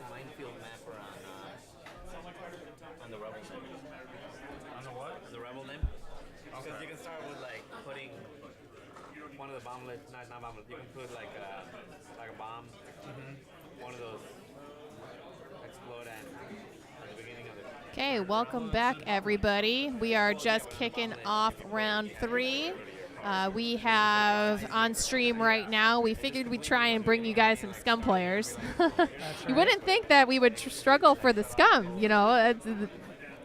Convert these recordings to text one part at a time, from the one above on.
minefield mapper on the Rebel name. On the what? The Rebel name. Because you can start with like putting one of the bomblets, not bomblets. You can put like a bomb. One of those explode at the beginning of the. Okay, welcome back, everybody. We are just kicking off round 3. We have on stream right now. We figured we'd try and bring you guys some Scum players. You wouldn't think that we would struggle for the Scum, you know,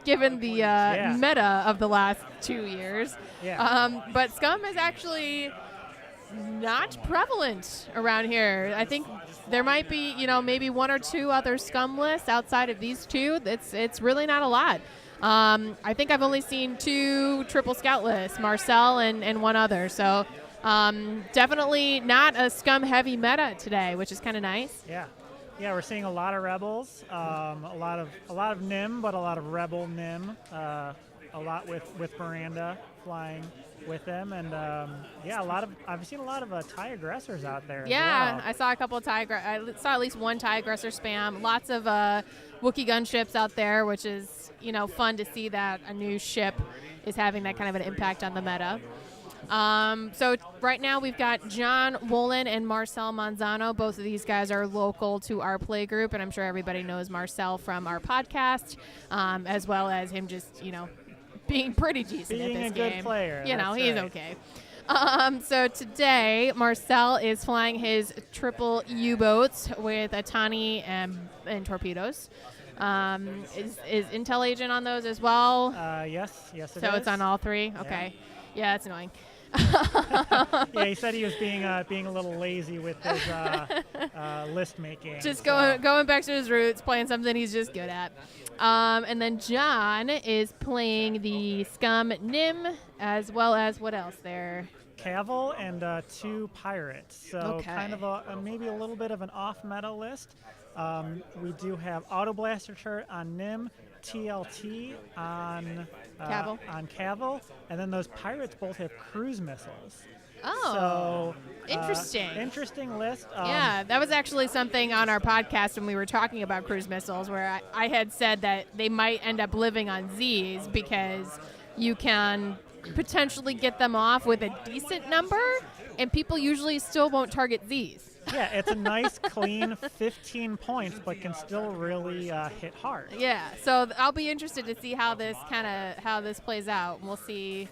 given the meta of the last 2 years. But Scum is actually not prevalent around here. I think there might be, you know, maybe 1 or 2 other Scum lists outside of these 2. It's really not a lot. I think I've only seen 2 triple scout lists, Marcel and 1 other. So definitely not a Scum heavy meta today, which is kind of nice. Yeah, we're seeing a lot of rebels, a lot of Nim, but a lot of rebel Nim, a lot with Miranda flying with them, and I've seen a lot of TIE aggressors out there. Yeah, as well. I saw a couple of I saw at least 1 TIE aggressor spam. Lots of Wookiee gunships out there, which is, you know, fun to see that a new ship is having that kind of an impact on the meta. So right now we've got John Wolin and Marcel Manzano. Both of these guys are local to our play group, and I'm sure everybody knows Marcel from our podcast, as well as him just, you know, being pretty decent at this game. Being a good player. You know, he's okay. So today, Marcel is flying his triple U-boats with a Tani and torpedoes. Is Intel Agent on those as well? Yes, it is. So it's on all 3? Okay. Yeah, that's annoying. Yeah, he said he was being a little lazy with his list making. Just going back to his roots, playing something he's just good at. And then John is playing the Scum Nim, as well as what else there? Caval and 2 pirates. So kind of maybe a little bit of an off-meta list. We do have Auto Blaster turret on Nim, TLT on Caval, and then those pirates both have cruise missiles. Oh, so interesting list. Yeah, that was actually something on our podcast when we were talking about cruise missiles, where I had said that they might end up living on Z's because you can potentially get them off with a decent number, and people usually still won't target Z's. Yeah, it's a nice, clean 15 points, but can still really hit hard. Yeah, so I'll be interested to see how this plays out. We'll see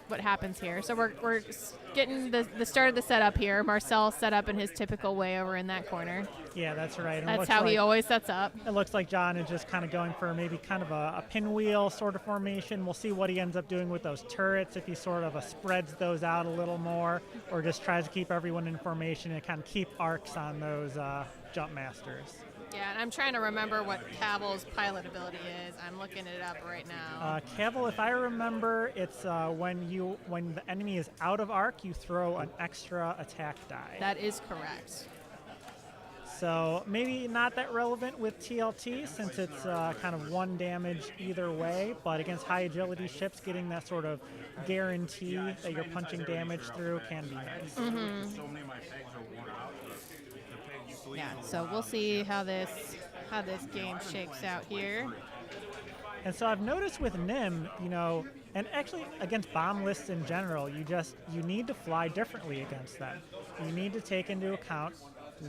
what happens here. So we're getting the start of the setup here. Marcel set up in his typical way over in that corner. Yeah, that's right. That's how he always sets up. It looks like John is just kind of going for maybe kind of a pinwheel sort of formation. We'll see what he ends up doing with those turrets, if he sort of spreads those out a little more, or just tries to keep everyone in formation and kind of keep arcs on those jump masters. Yeah, and I'm trying to remember what Caval's pilot ability is. I'm looking it up right now. Caval, if I remember, it's when the enemy is out of arc, you throw an extra attack die. That is correct. So maybe not that relevant with TLT since it's kind of 1 damage either way, but against high agility ships, getting that sort of guarantee that you're punching damage through can be nice. Mm-hmm. Yeah, so we'll see how this game shakes out here. And so I've noticed with Nim, you know, and actually against bomb lists in general, you need to fly differently against them. You need to take into account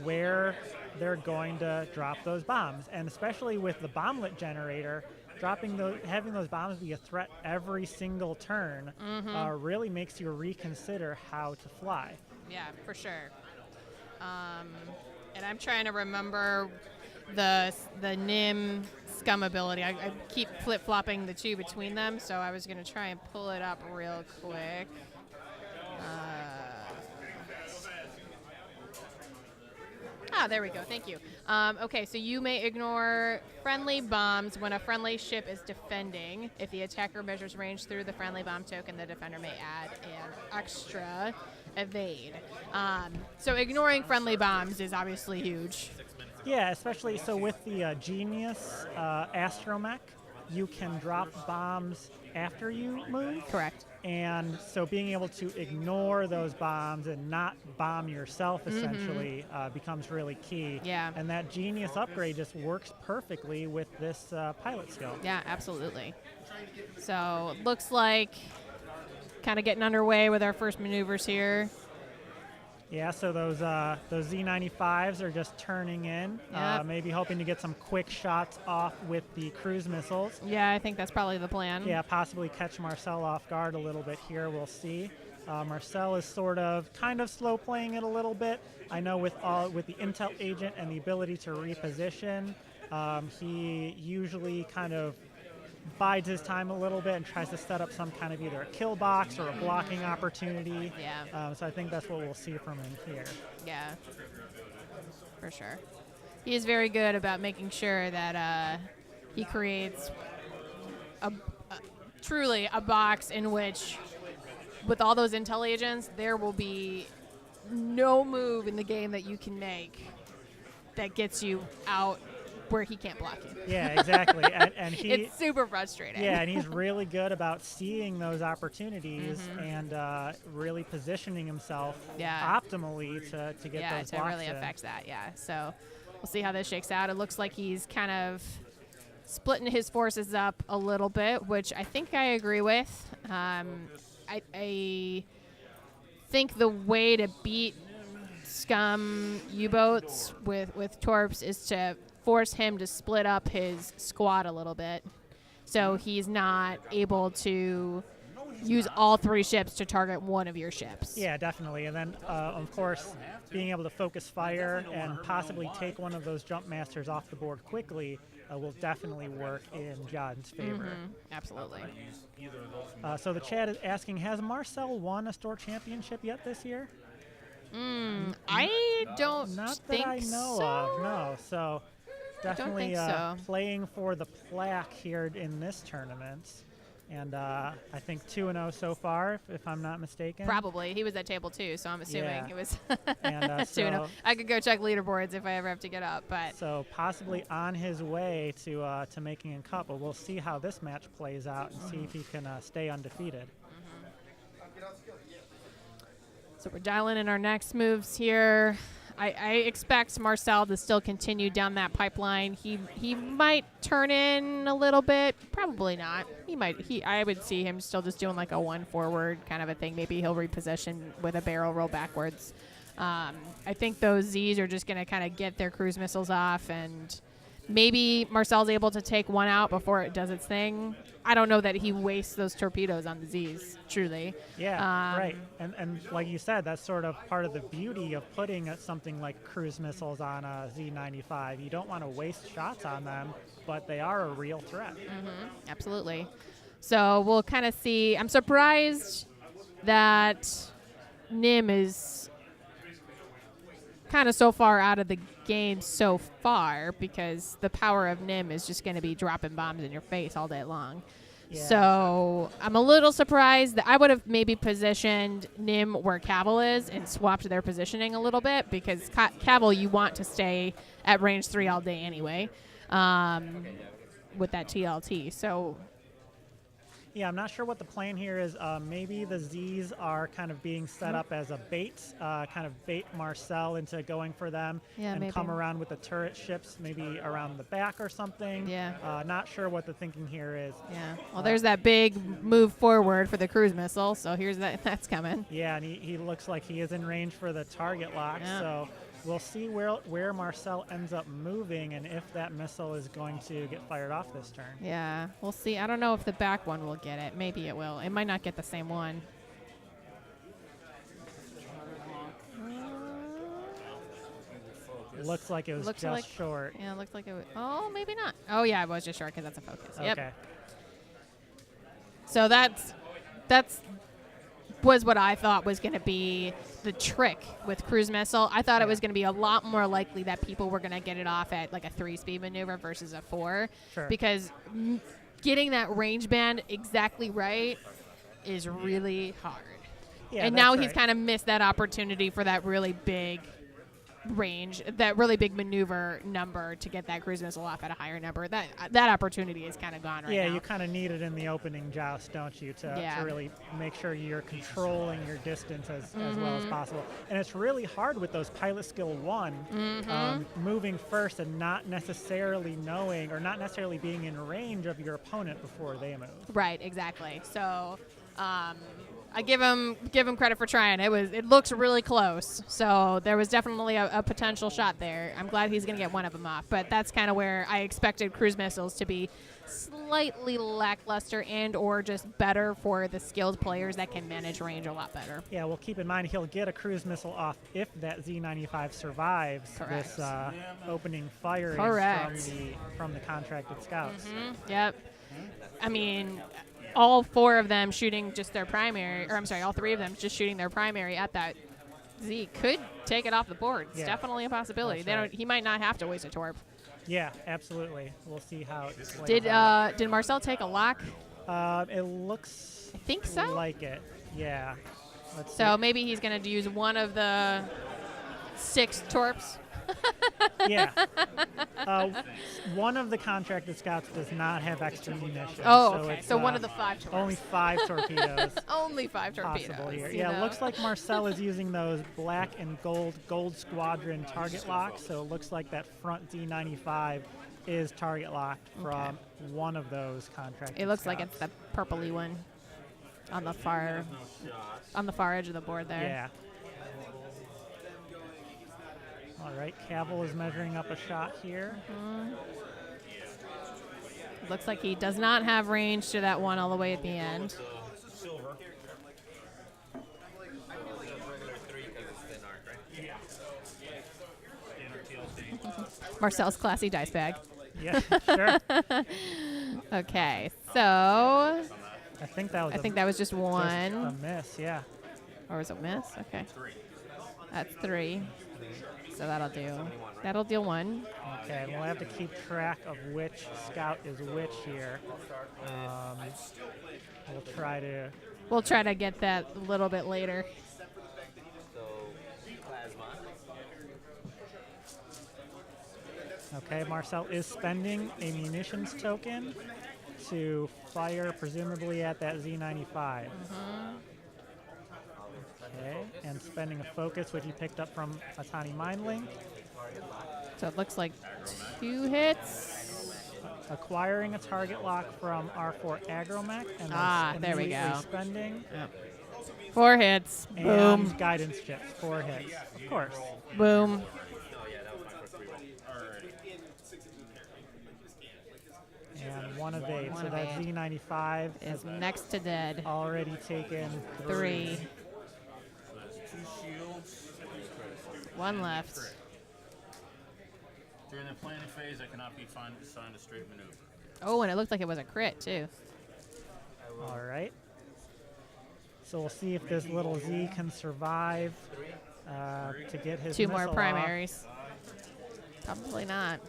where they're going to drop those bombs, and especially with the bomblet generator, having those bombs be a threat every single turn really makes you reconsider how to fly. Yeah, for sure. And I'm trying to remember the Nim Scum ability. I keep flip-flopping the 2 between them, so I was going to try and pull it up real quick. There we go. Thank you. Okay, so you may ignore friendly bombs when a friendly ship is defending. If the attacker measures range through the friendly bomb token, the defender may add an extra evade. So ignoring friendly bombs is obviously huge. Yeah, especially so with the Genius Astromech, you can drop bombs after you move. Correct. And so being able to ignore those bombs and not bomb yourself essentially becomes really key. Yeah. And that genius upgrade just works perfectly with this pilot skill. Yeah, absolutely. So looks like kind of getting underway with our first maneuvers here. Yeah, so those Z95s are just turning in, Yep. maybe hoping to get some quick shots off with the cruise missiles. Yeah, I think that's probably the plan. Yeah, possibly catch Marcel off guard a little bit here. We'll see. Marcel is kind of slow playing it a little bit. I know with the intel agent and the ability to reposition, he usually kind of bides his time a little bit and tries to set up some kind of either a kill box or a blocking opportunity. Yeah. So I think that's what we'll see from him here. Yeah, for sure. He is very good about making sure that he creates truly a box in which, with all those intel agents, there will be no move in the game that you can make that gets you out where he can't block you. Yeah, exactly. and he, it's super frustrating. Yeah, and he's really good about seeing those opportunities and really positioning himself optimally to get those blocks to really in. affect that. Yeah, so we'll see how this shakes out. It looks like he's kind of splitting his forces up a little bit, which I think I agree with. I think the way to beat scum U-boats with torps is to force him to split up his squad a little bit, so he's not able to use all 3 ships to target one of your ships. Yeah, definitely. And then, of course, being able to focus fire and possibly take one of those jump masters off the board quickly will definitely work in John's favor. Absolutely. So the chat is asking, has Marcel won a store championship yet this year? I don't Not think that I know so. of, no. So definitely think so. playing for the plaque here in this tournament. And I think 2-0 so far, if I'm not mistaken. Probably. He was at table 2, so I'm assuming it was And 2-0. I could go check leaderboards if I ever have to get up. But so possibly on his way to making a cup. But we'll see how this match plays out and see if he can stay undefeated. So we're dialing in our next moves here. I expect Marcel to still continue down that pipeline. He might turn in a little bit. Probably not. I would see him still just doing like a 1 forward kind of a thing. Maybe he'll reposition with a barrel roll backwards. I think those Zs are just going to kind of get their cruise missiles off, and maybe Marcel's able to take one out before it does its thing. I don't know that he wastes those torpedoes on the Zs, truly. Yeah, right. And like you said, that's sort of part of the beauty of putting something like cruise missiles on a Z95. You don't want to waste shots on them, but they are a real threat. Absolutely. So we'll kind of see. I'm surprised that Nim is kind of so far out of the game so far, because the power of Nim is just going to be dropping bombs in your face all day long. Yeah. So I'm a little surprised that I would have maybe positioned Nim where Cavill is and swapped their positioning a little bit, because Cavill, you want to stay at range 3 all day anyway with that TLT. So yeah, I'm not sure what the plan here is. Maybe the Zs are kind of being set up as a bait, kind of bait Marcel into going for them, and maybe come around with the turret ships, maybe around the back or something. Yeah. Not sure what the thinking here is. Yeah. Well, there's that big move forward for the cruise missile, so here's that's coming. Yeah, and he looks like he is in range for the target lock, so we'll see where Marcel ends up moving and if that missile is going to get fired off this turn. Yeah, we'll see. I don't know if the back one will get it. Maybe it will. It might not get the same one. Looks like it was just short. Yeah, it looks like it was. Oh, maybe not. Oh, yeah, it was just short because that's a focus. Yep. Okay. So that's was what I thought was going to be the trick with cruise missile. I thought it was going to be a lot more likely that people were going to get it off at like a 3-speed maneuver versus a 4. Sure. Because getting that range band exactly right is really hard. Yeah, and now he's kind of missed that opportunity for that really big range, that really big maneuver number to get that cruise missile off at a higher number. That opportunity is kind of gone right now. Yeah, you kind of need it in the opening joust, don't you, to really make sure you're controlling your distance as well as possible. And it's really hard with those pilot skill 1, moving first and not necessarily knowing or not necessarily being in range of your opponent before they move. Right, exactly. So I give him credit for trying. It looks really close. So there was definitely a potential shot there. I'm glad he's going to get one of them off. But that's kind of where I expected cruise missiles to be slightly lackluster and or just better for the skilled players that can manage range a lot better. Yeah, well, keep in mind he'll get a cruise missile off if that Z95 survives this opening firing from the contracted scouts. Yep. I mean, all 4 of them shooting just their primary, or I'm sorry, all 3 of them just shooting their primary at that Z could take it off the board. It's definitely a possibility. He might not have to waste a torp. Yeah, absolutely. We'll see how it plays out. Did Marcel take a lock? It looks I think so. like it. Yeah. So maybe he's going to use one of the 6 torps. Yeah. One of the contracted scouts does not have extra munitions. Oh, okay. So one of the 5 torps. Only 5 torpedoes. Only 5 torpedoes. Possible here. Yeah, it looks like Marcel is using those black and gold squadron target locks. So it looks like that front Z95 is target locked from one of those contracted It looks scouts. like it's the purpley one on the far edge of the board there. Yeah. All right, Cavill is measuring up a shot here. Looks like he does not have range to that one all the way at the end. Marcel's classy dice bag. Yeah, sure. Okay, so I think that was just a one. miss, yeah. Or was it miss? Okay. That's 3. So that'll do. That'll deal 1. Okay, we'll have to keep track of which scout is which here. We'll try to get that a little bit later. Okay, Marcel is spending a munitions token to fire presumably at that Z95. Okay, and spending a focus, which he picked up from a tiny mind link. So it looks like 2 hits. Acquiring a target lock from R4 Agromech, and then there we go. spending. Yep. 4 hits. And Boom. guidance chips, 4 hits. Of course. Boom. And one evade. So that Z95 is next to dead. Already taken 3. 1 left. During the planning phase, I cannot be assigned a straight maneuver. Oh, and it looked like it was a crit, too. All right. So we'll see if this little Z can survive to get his 2 more missile primaries. Probably not.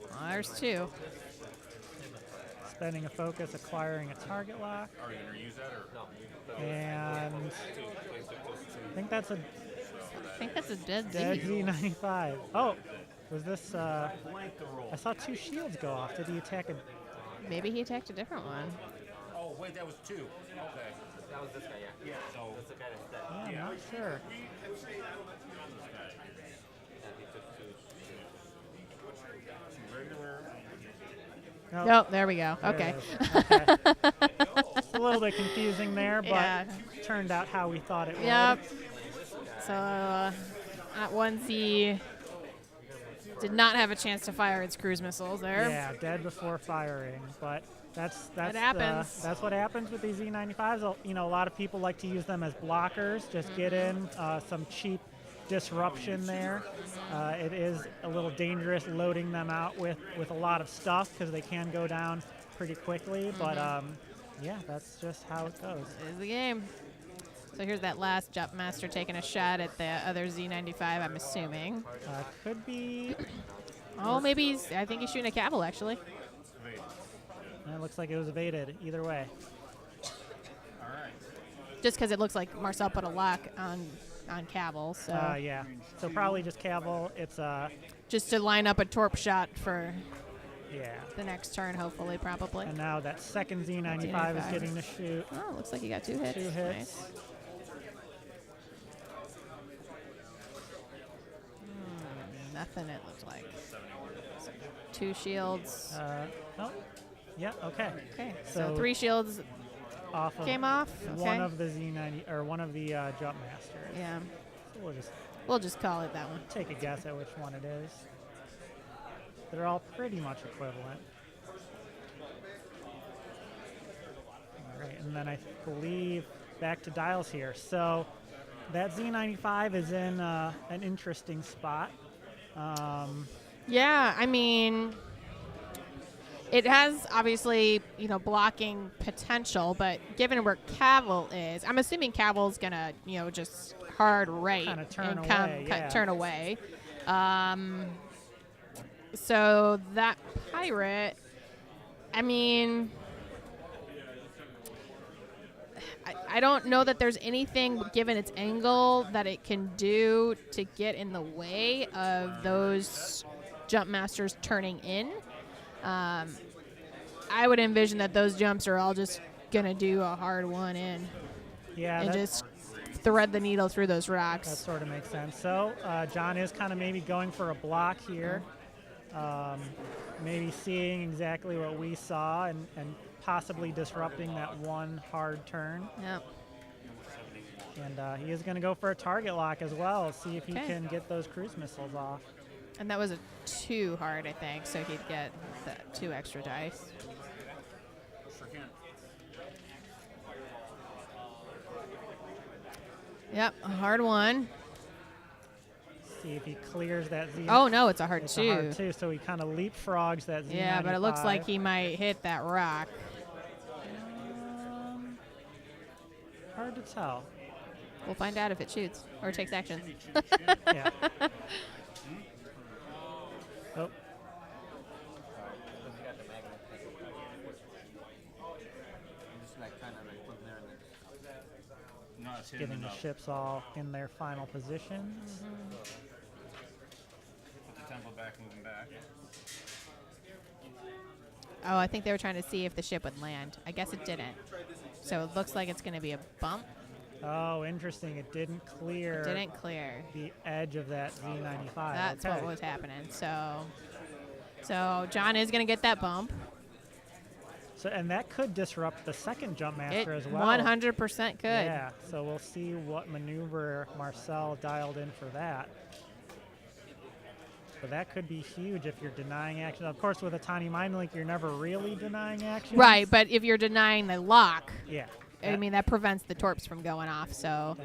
Well, there's 2. Spending a focus, acquiring a target lock. Are you going to use that or no? And I think that's a dead dead Z. Z95. Oh, was this? I saw 2 shields go off. Did he attack a? Maybe he attacked a different one. Oh, wait, that was 2. Okay. That was this guy, yeah. So that's the guy that's dead. Yeah, I'm not sure. He took 2. Regular. Nope. Nope, there we go. There Okay. it is. Okay. It's a little bit confusing there, but Yeah. turned out how we thought it would. Yep. So that 1Z did not have a chance to fire its cruise missiles there. Yeah, dead before firing, but that's happens. that's what happens with these Z95s. You know, a lot of people like to use them as blockers. Just get in some cheap disruption there. It is a little dangerous loading them out with a lot of stuff because they can go down pretty quickly. But yeah, that's just how it goes. This is the game. So here's that last jump master taking a shot at the other Z95, I'm assuming. Could be. Oh, maybe I think he's shooting a Cavill, actually. It looks like it was evaded either way. Just because it looks like Marcel put a lock on on Cavill. So Yeah. So probably just Cavill. It's just to line up a torp shot for yeah. the next turn, hopefully, probably. And now that second Z95 is getting to shoot. Oh, looks like he got 2 hits. 2 hits. Nice. Nothing, it looked like. 2 shields. Oh, yeah, okay. Okay, so So 3 shields off of came off. Okay. one of the Z90 or one of the jump masters. Yeah, So we'll just call it that one. take a guess at which one it is. They're all pretty much equivalent. All right, and then I believe back to dials here. So that Z95 is in an interesting spot. Yeah, I mean, it has obviously, blocking potential, but given where Cavill is, I'm assuming Cavill's gonna, just hard right Kinda turn and away, yeah. turn away. So that pirate, I mean, I don't know that there's anything, given its angle, that it can do to get in the way of those jump masters turning in. I would envision that those jumps are all just going to do a hard one in Yeah, and just thread the needle through those rocks. that sort of makes sense. So John is kind of maybe going for a block here. Maybe seeing exactly what we saw and possibly disrupting that one hard turn. Yep. And he is going to go for a target lock as well, see if he Okay. can get those cruise missiles off. And that was a 2 hard, I think, so he'd get the 2 extra dice. Sure can. Yep, a hard 1. See if he clears that Z. Oh, no, it's a hard It's 2. a hard 2, so he kind of leapfrogs that Z95. Yeah, but it looks like he might hit that rock. Hard to tell. We'll find out if it shoots or takes action. Yeah. Oh, No, it's hidden getting the enough. ships all in their final positions. Put the tempo back, moving back. Oh, I think they were trying to see if the ship would land. I guess it didn't. So it looks like it's going to be a bump. Oh, interesting. It didn't clear It didn't clear. the edge of that Z95. That's okay. what was happening. So John is going to get that bump. So, and that could disrupt the second jump It master as well. 100% could. Yeah, so we'll see what maneuver Marcel dialed in for that. But that could be huge if you're denying action. Of course, with a tiny mind link, you're never really denying action. Right, but if you're denying the lock, Yeah. I mean, that prevents the torps from going off. So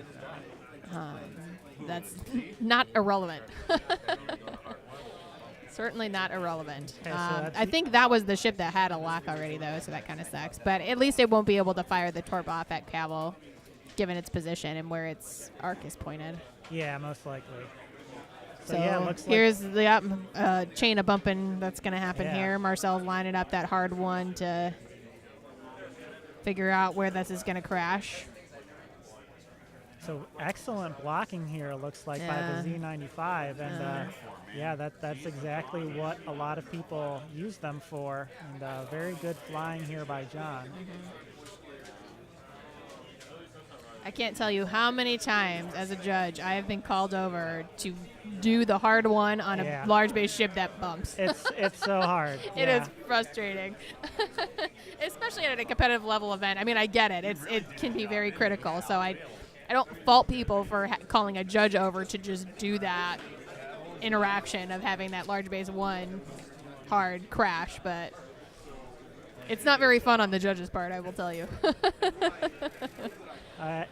that's not irrelevant. Certainly not irrelevant. Okay, so that's I think that was the ship that had a lock already, though, so that kind of sucks. But at least it won't be able to fire the torp off at Cavill, given its position and where its arc is pointed. Yeah, most likely. So, So yeah, it looks here's the chain of bumping that's going to happen Yeah. here. Marcel's lining up that hard one to figure out where this is going to crash. So excellent blocking here, it looks like, by the Z95. And yeah, that's exactly what a lot of people use them for. And very good flying here by John. I can't tell you how many times as a judge I have been called over to do the hard one on Yeah. a large base ship that bumps. It's so hard. It yeah. is frustrating, especially at a competitive level event. I mean, I get it. It can be very critical. So I don't fault people for calling a judge over to just do that interaction of having that large base 1 hard crash, but it's not very fun on the judge's part, I will tell you. There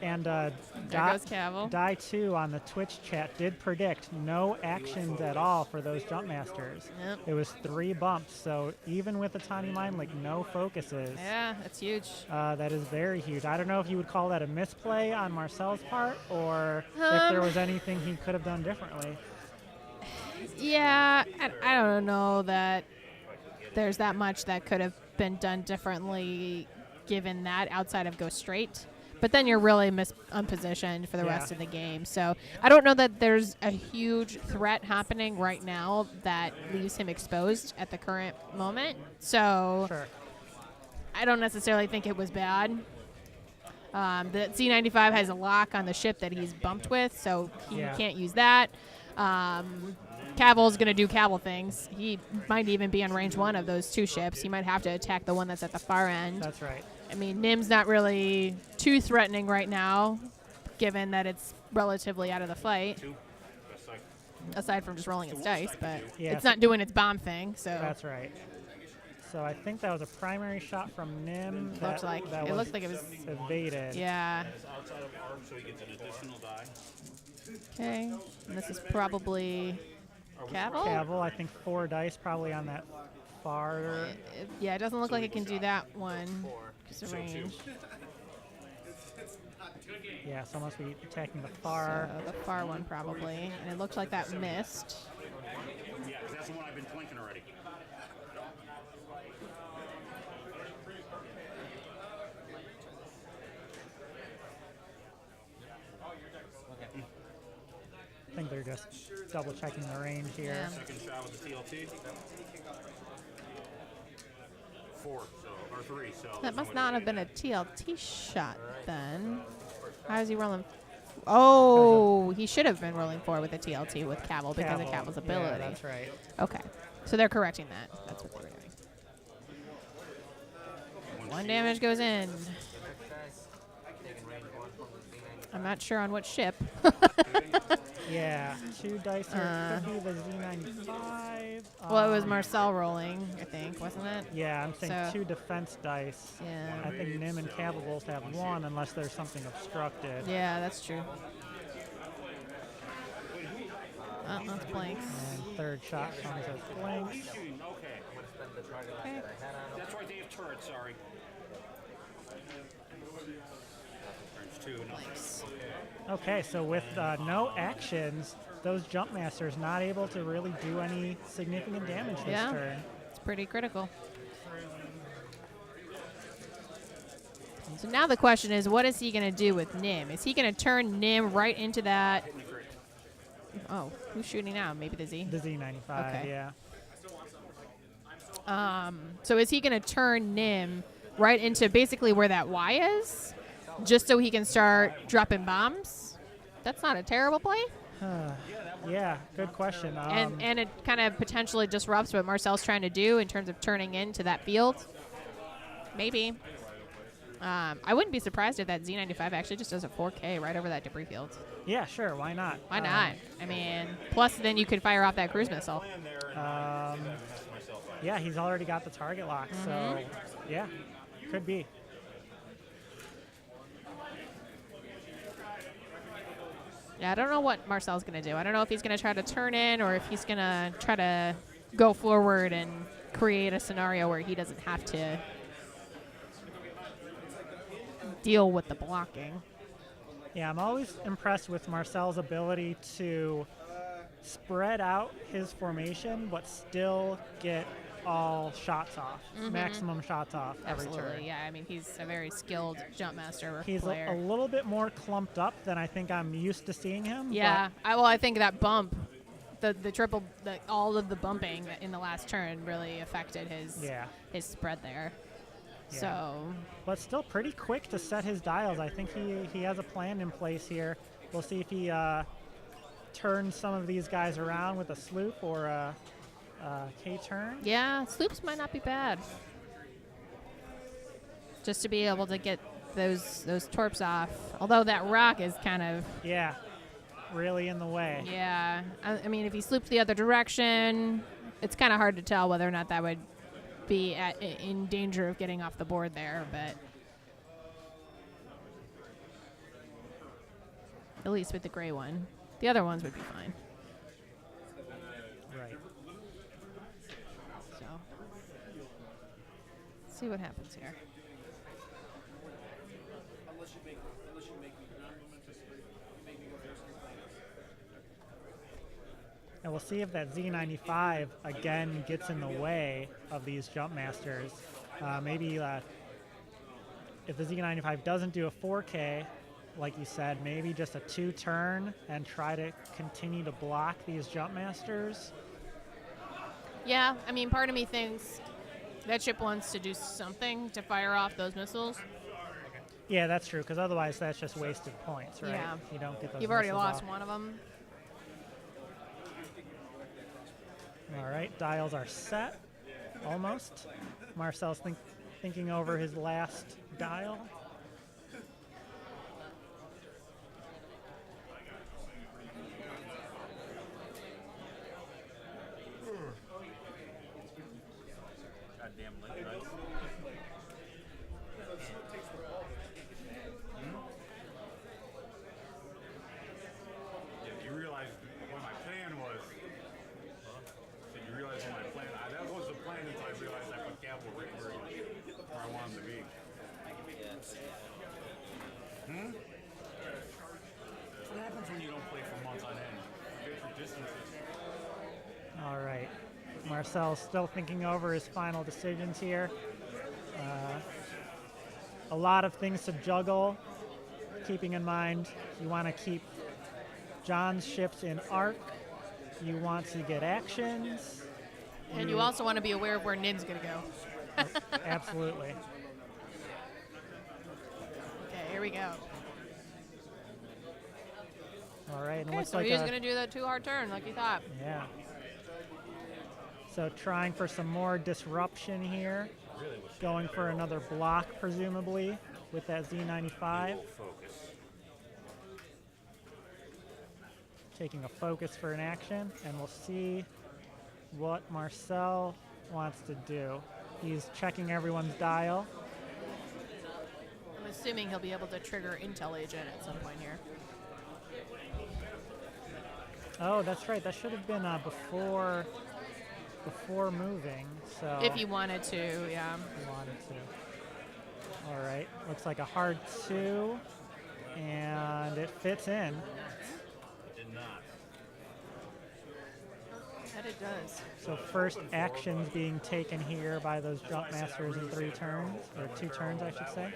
goes Cavill. Die2 on the Twitch chat did predict no actions at all for those jump masters. Yep. It was 3 bumps, so even with a tiny mind, like no focuses. Yeah, that's huge. That is very huge. I don't know if you would call that a misplay on Marcel's part, or if there was anything he could have done differently. Yeah, I don't know that there's that much that could have been done differently given that outside of go straight. but then you're really unpositioned for the rest of the game. So I don't know that there's a huge threat happening right now that leaves him exposed at the current moment. So Sure. I don't necessarily think it was bad. The Z95 has a lock on the ship that he's bumped with, so he can't use that. Caval's going to do Caval things. He might even be on range 1 of those 2 ships. He might have to attack the one that's at the far end. That's right. I mean, Nim's not really too threatening right now, given that it's relatively out of the fight. Aside from just rolling its dice, but it's not doing its bomb thing. So that's right. So I think that was a primary shot from Nim. It looked like it was evaded. Yeah. Outside of arc, so he gets an additional die. Okay. And this is probably Caval? Caval, I think 4 dice probably on that far. Yeah, it doesn't look like it can do that one because of range. Yeah, so must be attacking the far. So the far one probably. And it looks like that missed. Yeah, because that's the one I've been flanking already. I think they're just double checking the range here. Yeah. Second shot with the TLT. 4, or 3. So That must not have been a TLT shot then. How is he rolling? Oh, he should have been rolling 4 with a TLT with Caval because of Caval's ability. Yeah, that's right. Okay, so they're correcting that. That's what they were doing. 1 damage goes in. I'm not sure on what ship. Yeah, 2 dice here. Could be the Z95. Well, it was Marcel rolling, I think, wasn't it? Yeah, I'm saying So- 2 defense dice. Yeah. I think Nim and Caval both have 1 unless there's something obstructed. Yeah, that's true. Oh, that's blanks. And 3rd shot comes as blanks. Okay. That's right, they have turrets, sorry. Range 2, no. Blanks. Okay, so with no actions, those jump masters not able to really do any significant damage this Yeah. turn. It's pretty critical. So now the question is, what is he going to do with Nim? Is he going to turn Nim right into that? Oh, who's shooting now? Maybe the Z? The Z95, Okay. yeah. So is he going to turn Nim right into basically where that Y is, just so he can start dropping bombs? That's not a terrible play. Yeah, good question. And it kind of potentially disrupts what Marcel's trying to do in terms of turning into that field. Maybe. I wouldn't be surprised if that Z95 actually just does a 4K right over that debris field. Yeah, sure, why not? Why not? I mean, plus then you could fire off that cruise missile. Yeah, he's already got the target lock, so yeah, could be. Yeah, I don't know what Marcel's going to do. I don't know if he's going to try to turn in or if he's going to try to go forward and create a scenario where he doesn't have to deal with the blocking. Yeah, I'm always impressed with Marcel's ability to spread out his formation, but still get all shots off, maximum shots off every turn. Absolutely, yeah. I mean, he's a very skilled jump master He's player. a little bit more clumped up than I think I'm used to seeing him. Yeah, I think that bump, all of the bumping in the last turn really affected his spread there. Yeah. So, But still pretty quick to set his dials. I think he has a plan in place here. We'll see if he turns some of these guys around with a sloop or a K-turn. yeah, sloops might not be bad. Just to be able to get those torps off. Although that rock is kind of... Yeah, really in the way. Yeah. I mean, if he sloops the other direction, it's kind of hard to tell whether or not that would be in danger of getting off the board there, but at least with the gray one. The other ones would be fine. Right. So, let's see what happens here. And we'll see if that Z95 again gets in the way of these jump masters. Maybe if the Z95 doesn't do a 4K, like you said, maybe just a 2-turn and try to continue to block these jump masters. Yeah, I mean, part of me thinks that ship wants to do something to fire off those missiles. Yeah, that's true, because otherwise that's just wasted points, right? Yeah. If you don't get those You've already missiles lost off. one of them. All right, dials are set, almost. Marcel's thinking over his last dial. Goddamn late nights. Yeah, you realize what my plan was. So you realize what my plan. That was the plan until I realized I put cavalry where I wanted to be. That's what happens when you don't play for months on end. You get your distances. All right. Marcel's still thinking over his final decisions here. A lot of things to juggle, keeping in mind you want to keep John's ships in arc. You want to get actions. And you also want to be aware of where Nim's going to go. Absolutely. Okay, here we go. All right. And Okay, looks so like he's going to do that 2-hard turn like you thought. yeah. So trying for some more disruption here. Going for another block, presumably, with that Z95. Focus. Taking a focus for an action, and we'll see what Marcel wants to do. He's checking everyone's dial. I'm assuming he'll be able to trigger Intel Agent at some point here. Oh, that's right. That should have been before moving. So If you wanted to, yeah. if you wanted to. All right. Looks like a hard 2, and it fits in. Did not. That it does. So first actions being taken here by those jump masters in 3 turns, or 2 turns, I should say.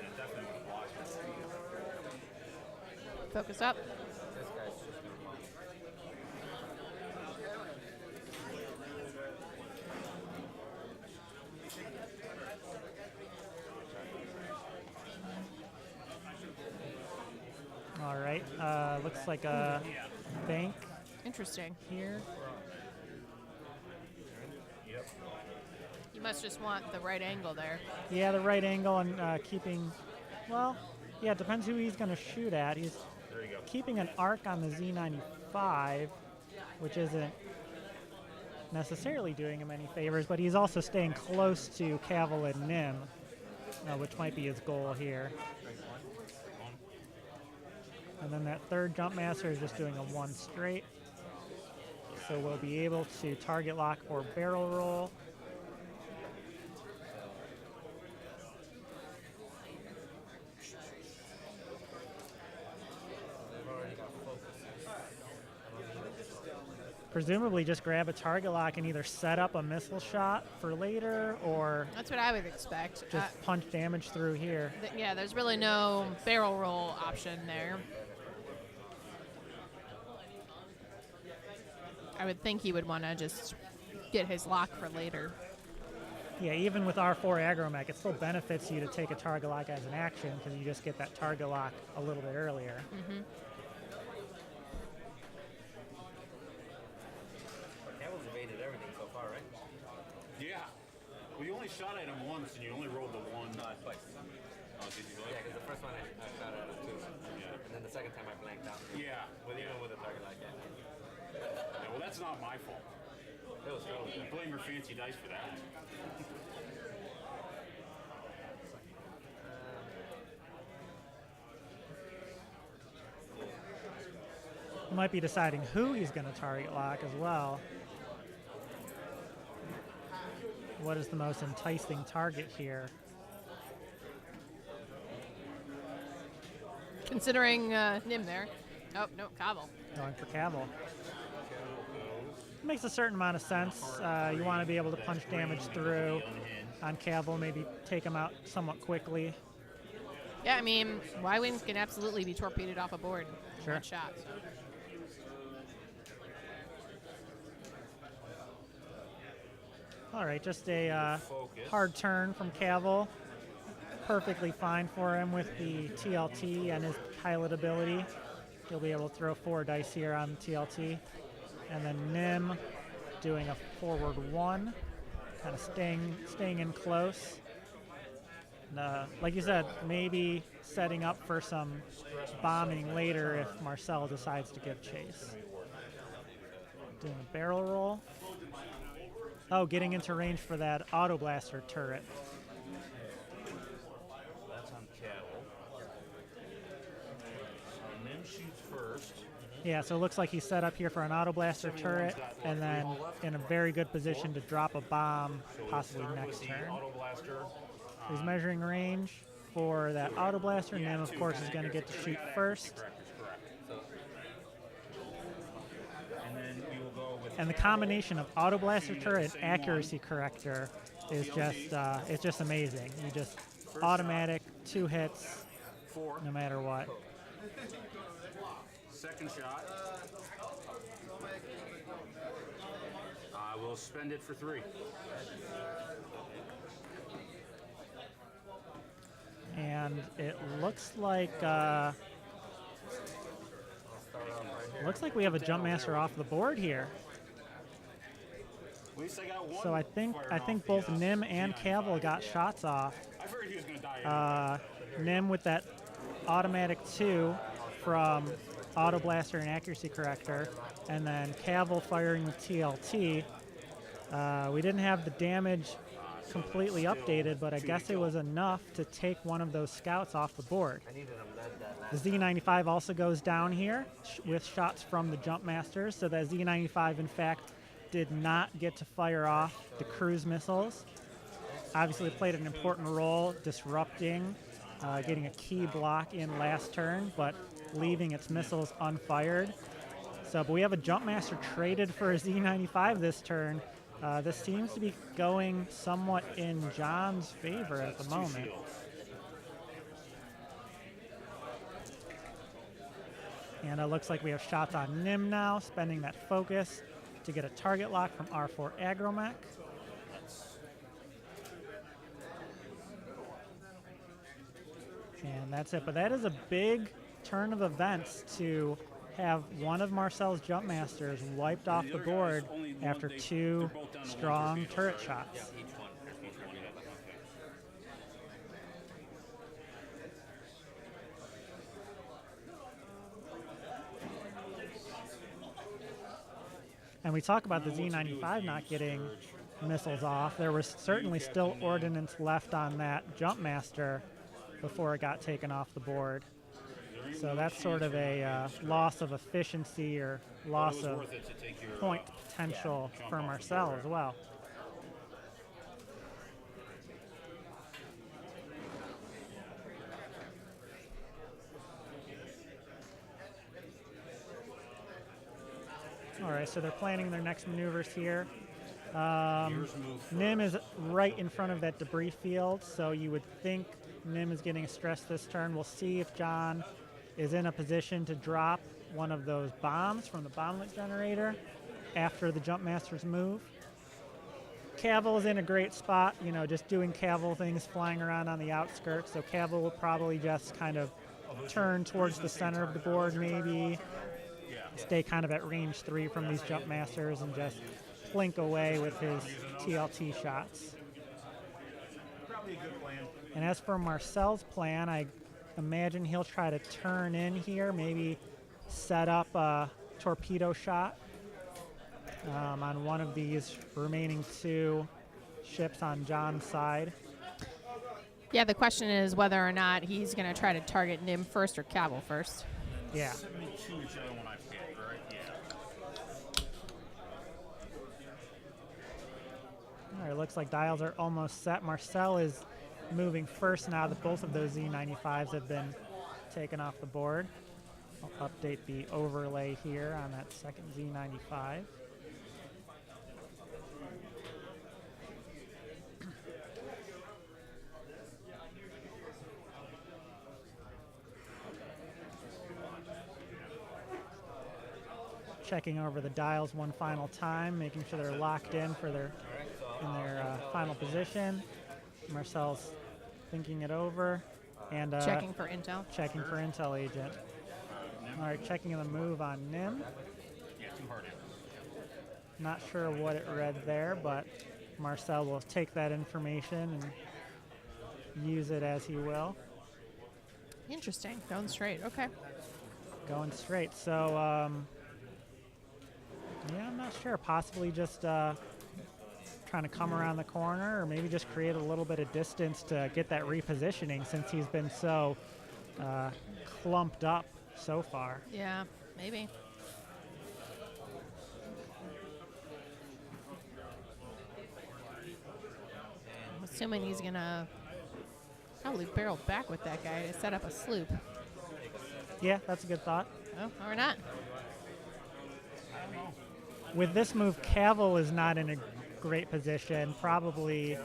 Focus up. All right. Looks like a bank Interesting. here. You must just want the right angle there. Yeah, the right angle and keeping, well, yeah, it depends who he's going to shoot at. He's keeping an arc on the Z95, which isn't necessarily doing him any favors, but he's also staying close to Cavill and Nim, which might be his goal here. And then that third jump master is just doing a 1 straight. So we'll be able to target lock or barrel roll. Presumably just grab a target lock and either set up a missile shot for later or That's what I would expect. just punch damage through here. Yeah, there's really no barrel roll option there. I would think he would want to just get his lock for later. Yeah, even with R4 agromech, it still benefits you to take a target lock as an action because you just get that target lock a little bit earlier. Mm-hmm. Cavill's evaded everything so far, right? Yeah. Well, you only shot at him once, and you only rolled the 1. No, twice. Oh, did you really? Yeah, because the first one I shot at it too. Yeah. And then the second time I blanked out. Yeah. Even with a target like that. Yeah, well, that's not my fault. It was so You blame your fancy dice for that. He might be deciding who he's going to target lock as well. What is the most enticing target here? Considering Nim there. Oh, no, Cavill. Going for Cavill. Makes a certain amount of sense. You want to be able to punch damage through on Cavill, maybe take him out somewhat quickly. Yeah, I mean, Y-Wings can absolutely be torpedoed off a board in Sure. one shot. So. All right, just a Focus. hard turn from Cavill. Perfectly fine for him with the TLT and his pilot ability. He'll be able to throw 4 dice here on the TLT. And then Nim doing a forward 1, kind of staying in close. And, like you said, maybe setting up for some bombing later if Marcel decides to give chase. Doing a barrel roll. Oh, getting into range for that auto blaster turret. That's on Cattle. Nim shoots first. Yeah, so it looks like he's set up here for an auto blaster turret, and then in a very good position to drop a bomb, possibly next turn. Auto blaster. He's measuring range for that auto blaster. Nim, of course, is going to get to shoot first. Correct. And then you will go with. And the combination of auto blaster turret and accuracy corrector is just it's just amazing. You just automatic 2 hits, 4. no matter what. Second shot. I will spend it for 3. And it looks like we have a jump master off the board here. At least I got one. So I think both Nim and Cavill got shots off. I figured he was going to die. Nim with that automatic 2 from auto blaster and accuracy corrector, and then Cavill firing with TLT. We didn't have the damage completely updated, but I guess it was enough to take one of those scouts off the board. The Z95 also goes down here with shots from the jump masters, so that Z95 in fact did not get to fire off the cruise missiles. Obviously played an important role disrupting, getting a key block in last turn, but leaving its missiles unfired. So, but we have a jump master traded for a Z95 this turn. This seems to be going somewhat in John's favor at the moment. And it looks like we have shots on Nim now, spending that focus to get a target lock from R4 Agromech. And that's it. But that is a big turn of events to have one of Marcel's jump masters wiped off the board after 2 strong turret shots. And we talk about the Z95 not getting missiles off. There was certainly still ordnance left on that jump master before it got taken off the board. So that's sort of a loss of efficiency or loss of point potential for Marcel as well. All right, so they're planning their next maneuvers here. Nim is right in front of that debris field, so you would think Nim is getting a stress this turn. We'll see if John is in a position to drop one of those bombs from the bomblet generator after the jump master's move. Cavill is in a great spot, you know, just doing Cavill things, flying around on the outskirts. So Cavill will probably just kind of turn towards the center of the board, maybe stay kind of at range 3 from these jump masters and just plink away with his TLT shots. Probably a good plan. And as for Marcel's plan, I imagine he'll try to turn in here, maybe set up a torpedo shot on one of these remaining 2 ships on John's side. Yeah, the question is whether or not he's going to try to target Nim first or Cavill first. Yeah. 72 is the other one I picked, right? Yeah. All right, looks like dials are almost set. Marcel is moving first now that both of those Z95s have been taken off the board. I'll update the overlay here on that second Z95. checking over the dials one final time, making sure they're locked in for their final position. Marcel's thinking it over and Checking for intel. Checking for intel agent. All right, checking the move on Nim. Yeah, too hard. Not sure what it read there, but Marcel will take that information and use it as he will. Interesting. Going straight. Okay. Going straight. So, yeah, I'm not sure. Possibly just trying to come around the corner, or maybe just create a little bit of distance to get that repositioning, since he's been so clumped up so far. Yeah, maybe. I'm assuming he's going to probably barrel back with that guy to set up a sloop. Yeah, that's a good thought. Oh, or not. With this move, Cavill is not in a great position, probably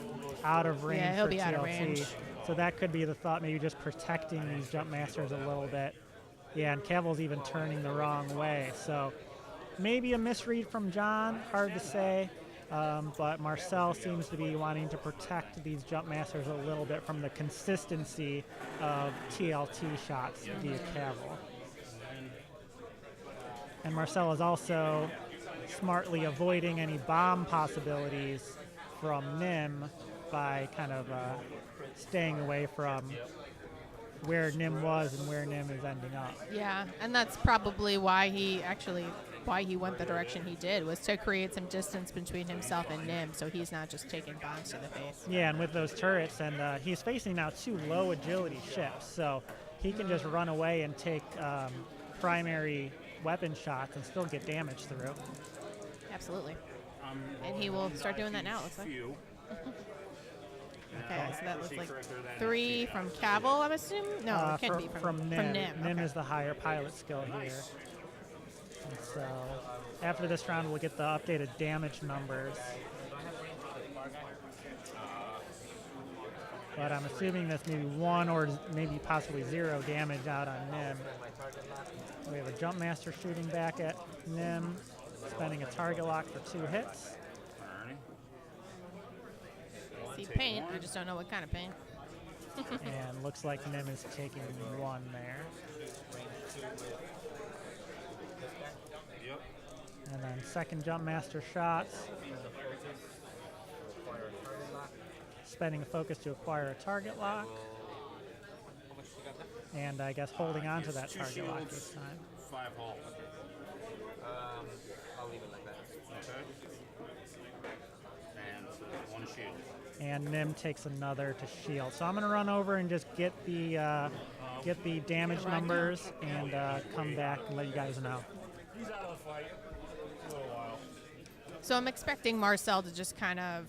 out of range. Yeah, he'll for be TLT. out of range. So that could be the thought, maybe just protecting these jump masters a little bit. Yeah, and Cavill's even turning the wrong way. So maybe a misread from John, hard to say. But Marcel seems to be wanting to protect these jump masters a little bit from the consistency of TLT shots via Cavill. And Marcel is also smartly avoiding any bomb possibilities from Nim by kind of staying away from where Nim was and where Nim is ending up. Yeah, and that's probably why he went the direction he did, was to create some distance between himself and Nim, so he's not just taking bombs to the face. Yeah, and with those turrets, and he's facing now 2 low agility ships, so he can just run away and take primary weapon shots and still get damage through. Absolutely. And he will start doing that now, it looks like. Okay, so that looks like 3 from Cavill, I'm assuming? No, it can't be from Nim. Nim. Nim Okay. is the higher pilot skill here. And so after this round, we'll get the updated damage numbers. But I'm assuming that's maybe 1 or maybe possibly 0 damage out on Nim. We have a jump master shooting back at Nim, spending a target lock for 2 hits. I see paint, I just don't know what kind of paint. And looks like Nim is taking 1 there. And then second jump master shots. Spending a focus to acquire a target lock. And I guess holding on to that target lock this time. 5 hull. I'll leave it like that. Okay. And 1 shield. And Nim takes another to shield. So I'm going to run over and just get the damage numbers and come back and let you guys know. He's out of the fight. A little while. So I'm expecting Marcel to just kind of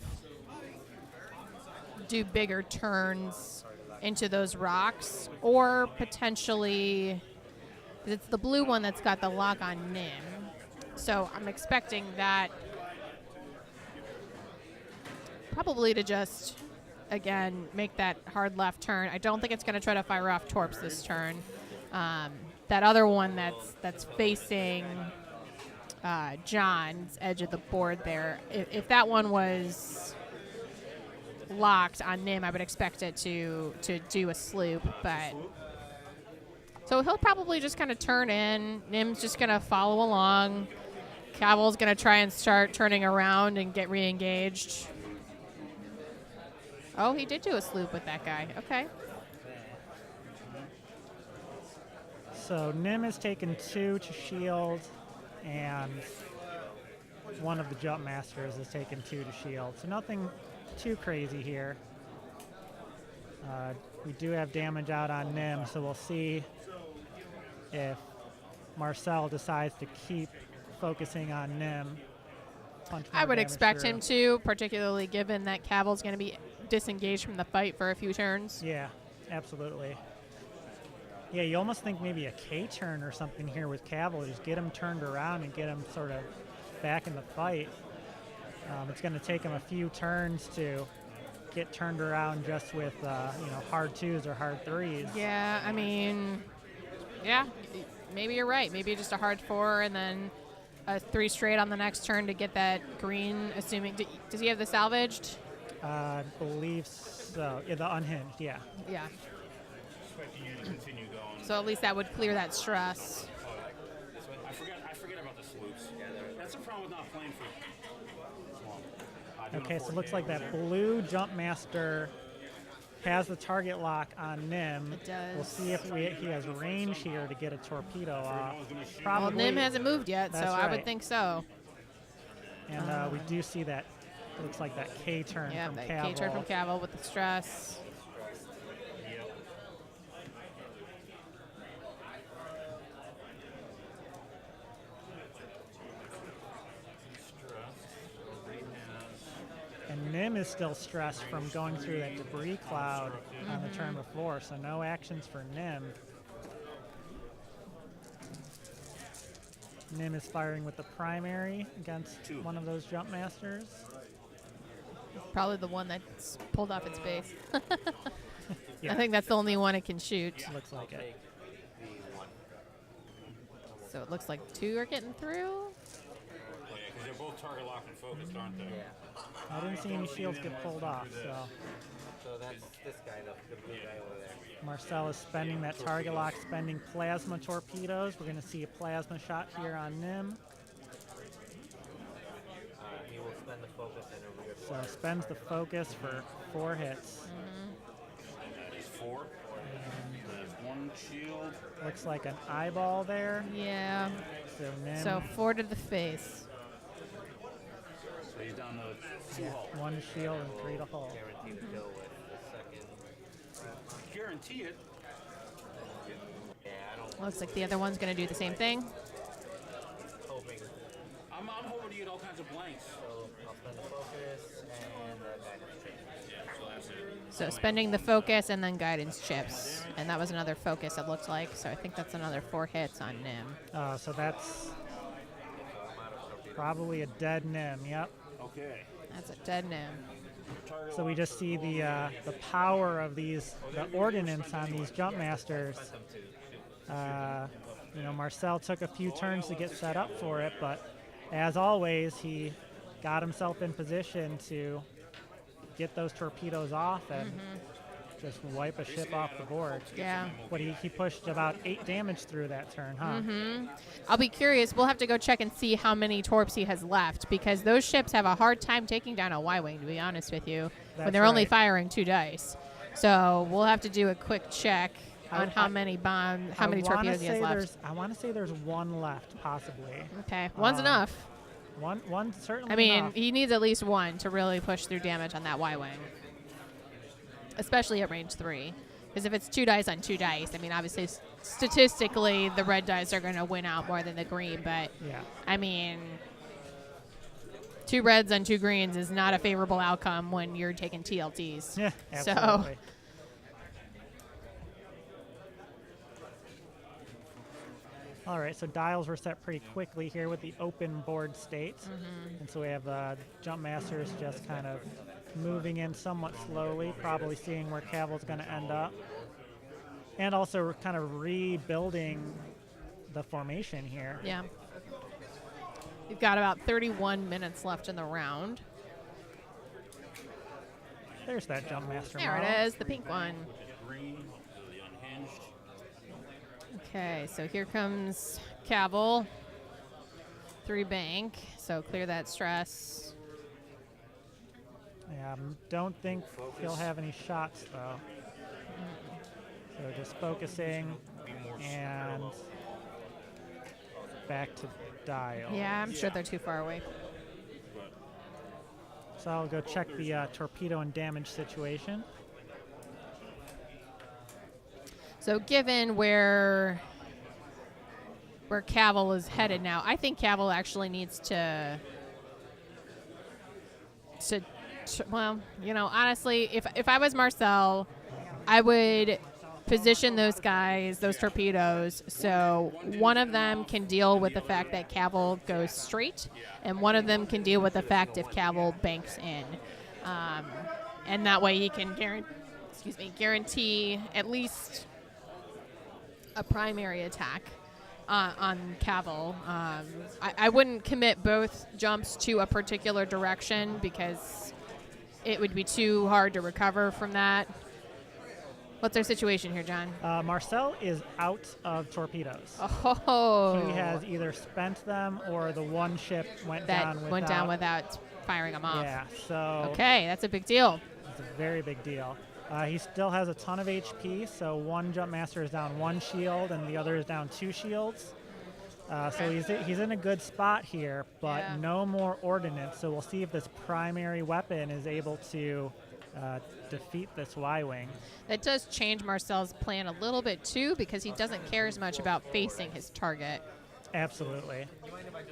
do bigger turns into those rocks, or potentially, it's the blue one that's got the lock on Nim. So I'm expecting that probably to just, again, make that hard left turn. I don't think it's going to try to fire off torps this turn. That other one that's facing John's edge of the board there, if that one was locked on Nim, I would expect it to do a sloop, but so he'll probably just kind of turn in. Nim's just going to follow along. Cavill's going to try and start turning around and get re-engaged. Oh, he did do a sloop with that guy. Okay. So Nim has taken 2 to shield, and one of the jump masters has taken 2 to shield. So nothing too crazy here. We do have damage out on Nim, so we'll see if Marcel decides to keep focusing on Nim. I would expect him to, particularly given that Cavill's going to be disengaged from the fight for a few turns. Yeah, absolutely. Yeah, you almost think maybe a K-turn or something here with Cavill. Just get him turned around and get him sort of back in the fight. It's going to take him a few turns to get turned around just with hard 2s or hard 3s. Yeah, I mean, yeah, maybe you're right. Maybe just a hard 4 and then a 3 straight on the next turn to get that green, assuming... Does he have the salvaged? I believe so. Yeah, the unhinged, yeah. Yeah. Expecting you to continue going. So at least that would clear that stress. I forget about the sloops. That's the problem with not playing for long. Okay, so it looks like that blue jump master has the target lock on Nim. It does. We'll see if he has range here to get a torpedo off. Well, Probably. Nim hasn't moved yet, so That's I would right. think so. And we do see that. Looks like that K turn Yeah, from that Cavill. K turn from Cavill with the stress. And Nim is still stressed from going through that debris cloud on the turn before, so no actions for Nim. Nim is firing with the primary against one of those jump masters. Probably the one that's pulled off its base. Yeah. I think that's the only one it can shoot. Looks like it. So it looks like 2 are getting through. Oh, yeah, because they're both target locked and focused, aren't they? I didn't see any shields get pulled off, so So that's this guy, the blue guy over there. Marcel is spending that target lock, spending plasma torpedoes. We're going to see a plasma shot here on Nim. He will spend the focus and a rear So spends the focus for 4 hits. That is 4. There's 1 shield. Looks like an eyeball there. Yeah. So Nim, So 4 to the face. So he's down to 2 yeah, hull. 1 shield and 3 to hull. guaranteed to kill with the second. Guarantee it. Yeah, I don't Looks like the other one's going to do the same thing. hoping. I'm hoping to get all kinds of blanks. So I'll spend the focus and guidance change. Yeah, so that's it. So spending the focus and then guidance chips. And that was another focus, it looked like. So I think that's another 4 hits on Nim. So that's probably a dead Nim, yep. Okay. That's a dead Nim. So we just see the power of the ordnance on these jump masters. You know, Marcel took a few turns to get set up for it, but as always, he got himself in position to get those torpedoes off and just wipe a ship off the board. Yeah. What he pushed about 8 damage through that turn, huh? I'll be curious. We'll have to go check and see how many torps he has left, because those ships have a hard time taking down a Y-wing, to be honest with you, when That's they're only right. firing 2 dice. So we'll have to do a quick check on how many torpedoes he has left. I want to say there's 1 left, possibly. Okay, one's enough. One certainly. I mean, enough. he needs at least 1 to really push through damage on that Y-wing, especially at range 3. Because if it's 2 dice on 2 dice, I mean, obviously, statistically, the red dice are going to win out more than the green. But, Yeah. I mean, 2 reds on 2 greens is not a favorable outcome when you're taking TLTs. Yeah, So, absolutely. All right, so dials were set pretty quickly here with the open board states. And so we have jump masters just kind of moving in somewhat slowly, probably seeing where Cavill's going to end up. And also we're kind of rebuilding the formation here. yeah. We've got about 31 minutes left in the round. There's that jump master There model. it is, the pink one. Green, the unhinged. Okay, so here comes Cavill. 3 bank, so clear that stress. Yeah, don't think he'll have any shots though. So just focusing and back to dial. Yeah, I'm sure they're too far away. So I'll go check the torpedo and damage situation. So given where Cavill is headed now, I think Cavill actually needs to well, you know, honestly, if I was Marcel, I would position those guys, those torpedoes, so one of them can deal with the fact that Cavill goes straight, and one of them can deal with the fact if Cavill banks in. And that way he can guarantee at least a primary attack. on Cavill. I wouldn't commit both jumps to a particular direction because it would be too hard to recover from that. What's our situation here, John? Marcel is out of torpedoes. Oh. He has either spent them or the one ship went down without firing them off. Yeah, so okay, that's a big deal. It's a very big deal. He still has a ton of HP, so one jump master is down 1 shield and the other is down 2 shields. So he's in a good spot here, but no more ordnance. So we'll see if this primary weapon is able to defeat this Y-wing. That does change Marcel's plan a little bit too, because he doesn't care as much about facing his target. Absolutely.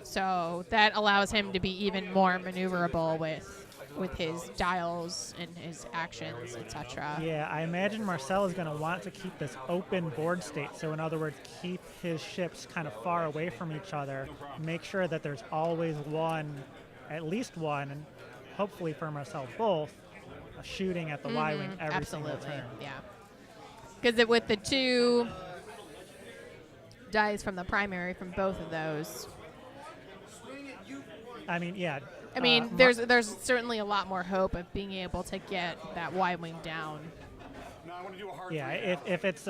So that allows him to be even more maneuverable with his dials and his actions, etc. Yeah, I imagine Marcel is going to want to keep this open board state. So in other words, keep his ships kind of far away from each other. Make sure that there's always one, at least one, and hopefully for Marcel both, shooting at the Y-wing every single turn. Yeah. Because with the 2 dies from the primary from both of those. I mean, yeah. I mean, there's certainly a lot more hope of being able to get that Y-wing down. Yeah, if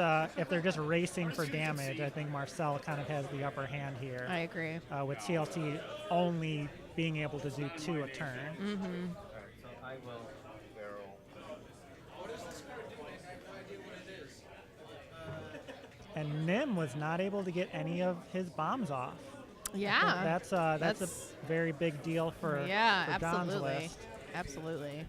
they're just racing for damage, I think Marcel kind of has the upper hand here. I agree. With TLT only being able to do 2 a turn. Mm-hmm. And Nim was not able to get any of his bombs off. Yeah, that's a very big deal for John's list. Absolutely.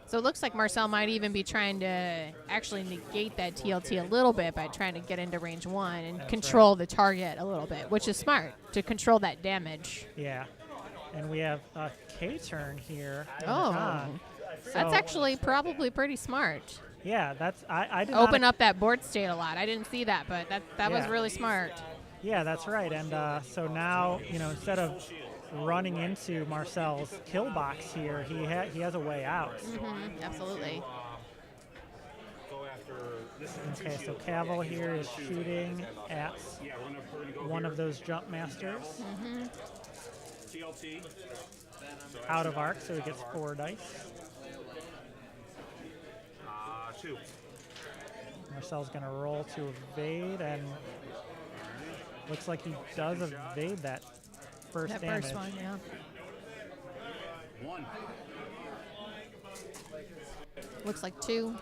So it looks like Marcel might even be trying to actually negate that TLT a little bit by trying to get into range 1 and control the target a little bit, which is smart to control that damage. Yeah, and we have a K turn here. That's actually probably pretty smart. Yeah, I did open up that board state a lot. I didn't see that, but that was really smart. Yeah, that's right. And so now, instead of running into Marcel's kill box here, he has a way out. Mm-hmm, absolutely. Okay, so Cavill here is shooting at one of those jump masters. Mm-hmm. Out of arc, so he gets 4 dice. 2. Marcel's going to roll to evade, and looks like he does evade that first damage. First one, yeah. 1. Looks like 2.